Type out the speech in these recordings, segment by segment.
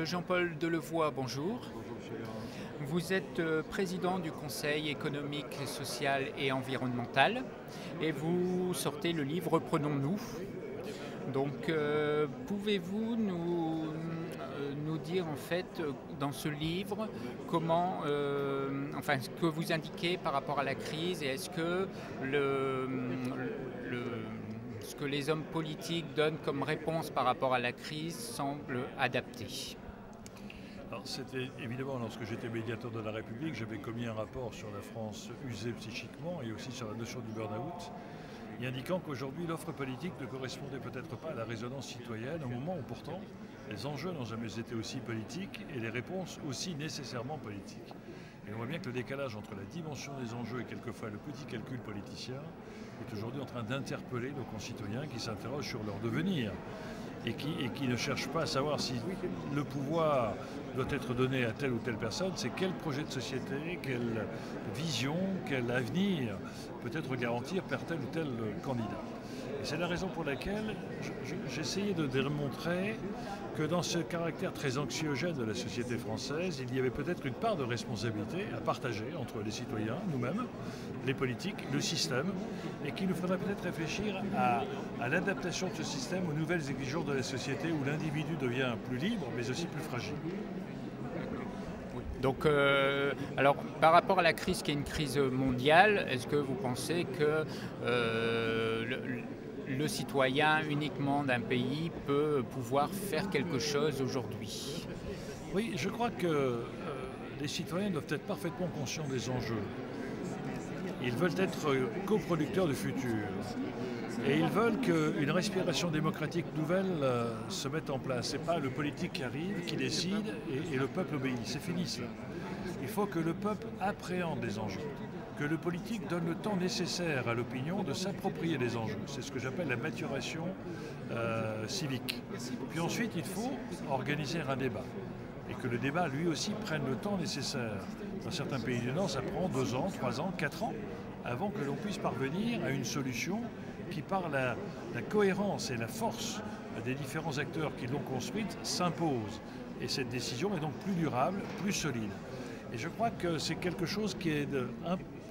Jean-Paul Delevoye, bonjour. Bonjour monsieur Léon. Vous êtes président du Conseil économique, social et environnemental et vous sortez le livre Reprenons-nous. Donc pouvez-vous nous dire en fait dans ce livre comment, ce que vous indiquez par rapport à la crise et est-ce que ce que les hommes politiques donnent comme réponse par rapport à la crise semble adapté? Alors, c'était évidemment lorsque j'étais médiateur de la République, j'avais commis un rapport sur la France usée psychiquement et aussi sur la notion du burn-out, y indiquant qu'aujourd'hui l'offre politique ne correspondait peut-être pas à la résonance citoyenne au moment où pourtant les enjeux n'ont jamais été aussi politiques et les réponses aussi nécessairement politiques. Et on voit bien que le décalage entre la dimension des enjeux et quelquefois le petit calcul politicien est aujourd'hui en train d'interpeller nos concitoyens qui s'interrogent sur leur devenir et qui ne cherchent pas à savoir si le pouvoir doit être donné à telle ou telle personne, c'est quel projet de société, quelle vision, quel avenir peut être garanti par tel ou tel candidat. Et c'est la raison pour laquelle j'essayais de démontrer que dans ce caractère très anxiogène de la société française, il y avait peut-être une part de responsabilité à partager entre les citoyens, nous-mêmes, les politiques, le système, et qu'il nous faudrait peut-être réfléchir à l'adaptation de ce système aux nouvelles exigences de la société où l'individu devient plus libre, mais aussi plus fragile. Donc, alors, par rapport à la crise qui est une crise mondiale, est-ce que vous pensez que le citoyen uniquement d'un pays peut pouvoir faire quelque chose aujourd'hui? Oui, je crois que les citoyens doivent être parfaitement conscients des enjeux. Ils veulent être coproducteurs du futur. Et ils veulent qu'une respiration démocratique nouvelle se mette en place. Ce n'est pas le politique qui arrive, qui décide et le peuple obéit. C'est fini cela. Il faut que le peuple appréhende les enjeux, que le politique donne le temps nécessaire à l'opinion de s'approprier les enjeux. C'est ce que j'appelle la maturation civique. Puis ensuite, il faut organiser un débat. Et que le débat, lui aussi, prenne le temps nécessaire. Dans certains pays du Nord, ça prend 2 ans, 3 ans, 4 ans, avant que l'on puisse parvenir à une solution qui, par la cohérence et la force des différents acteurs qui l'ont construite, s'impose. Et cette décision est donc plus durable, plus solide. Et je crois que c'est quelque chose qui est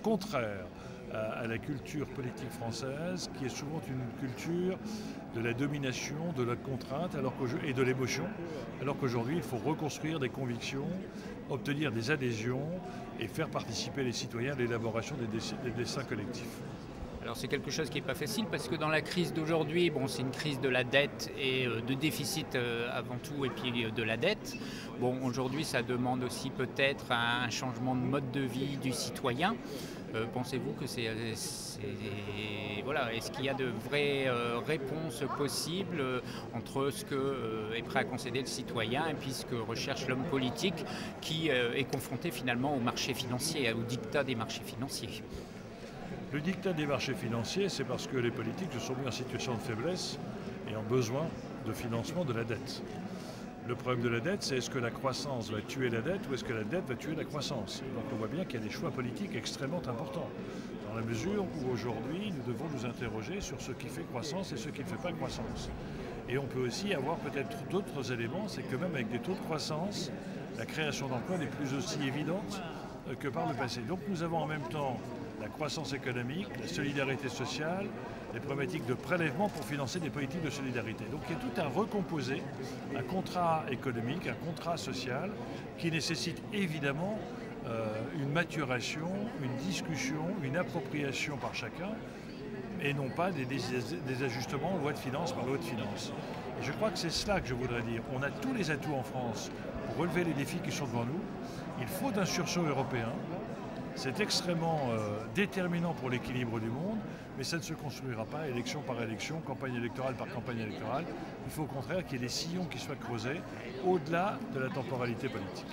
contraire à la culture politique française, qui est souvent une culture de la domination, de la contrainte et de l'émotion, alors qu'aujourd'hui, il faut reconstruire des convictions, obtenir des adhésions et faire participer les citoyens à l'élaboration des destins collectifs. Alors c'est quelque chose qui n'est pas facile parce que dans la crise d'aujourd'hui, bon, c'est une crise de la dette et de déficit avant tout et puis de la dette. Bon, aujourd'hui ça demande aussi peut-être un changement de mode de vie du citoyen. Pensez-vous que voilà, est-ce qu'il y a de vraies réponses possibles entre ce que est prêt à concéder le citoyen et puis ce que recherche l'homme politique qui est confronté finalement au marché financier, au diktat des marchés financiers? Le diktat des marchés financiers, c'est parce que les politiques se sont mis en situation de faiblesse et ont besoin de financement de la dette. Le problème de la dette, c'est est-ce que la croissance va tuer la dette ou est-ce que la dette va tuer la croissance? Donc on voit bien qu'il y a des choix politiques extrêmement importants, dans la mesure où aujourd'hui nous devons nous interroger sur ce qui fait croissance et ce qui ne fait pas croissance. Et on peut aussi avoir peut-être d'autres éléments, c'est que même avec des taux de croissance, la création d'emplois n'est plus aussi évidente que par le passé. Donc nous avons en même temps la croissance économique, la solidarité sociale, les problématiques de prélèvement pour financer des politiques de solidarité. Donc il y a tout à recomposer, un contrat économique, un contrat social qui nécessite évidemment une maturation, une discussion, une appropriation par chacun et non pas des ajustements loi de finances par loi de finances. Et je crois que c'est cela que je voudrais dire. On a tous les atouts en France pour relever les défis qui sont devant nous. Il faut un sursaut européen. C'est extrêmement déterminant pour l'équilibre du monde, mais ça ne se construira pas élection par élection, campagne électorale par campagne électorale. Il faut au contraire qu'il y ait des sillons qui soient creusés au-delà de la temporalité politique.